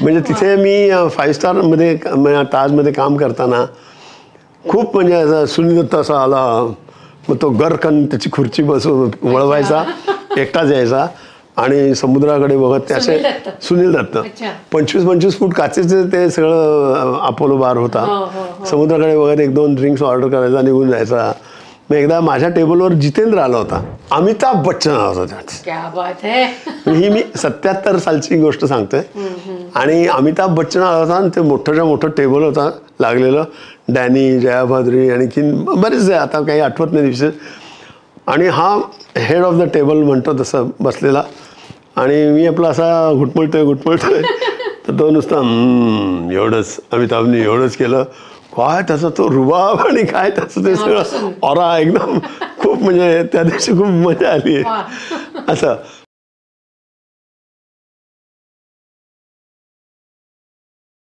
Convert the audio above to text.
म्हणजे तिथे मी 5 स्टारमध्ये ताजमध्ये काम करताना खूप म्हणजे असं सुनील दत्त असा आला, मग तो गरकन त्याची खुर्ची बसून वळवायचा, एकटाच यायचा आणि समुद्राकडे बघत ते असे. सुनील दत्त 25-25 फूट काचेचे ते सगळं अपोलो बार होता. समुद्राकडे बघत 1-2 ड्रिंक्स ऑर्डर करायचा, निघून जायचा. मग एकदा माझ्या टेबलवर जितेंद्र आला होता, अमिताभ बच्चन आला होता त्यात. ही मी 77 सालची गोष्ट सांगतोय. आणि अमिताभ बच्चन आला होता आणि ते मोठंच्या मोठं टेबल होता लागलेलं, डॅनी, जयाभाद्री आणखीन बरेच आहे, आता काही आठवत नाही दिवशी. आणि हा हेड ऑफ द टेबल म्हणतो तसं बसलेला, आणि मी आपला असा घुटमळतोय तर तो नुसता एवढंच, अमिताभने एवढंच केलं. काय त्याचा तो रुबाब आणि काय त्याचं ते सगळं ऑरा एकदम खूप, म्हणजे त्या दिवशी खूप मजा आली असं.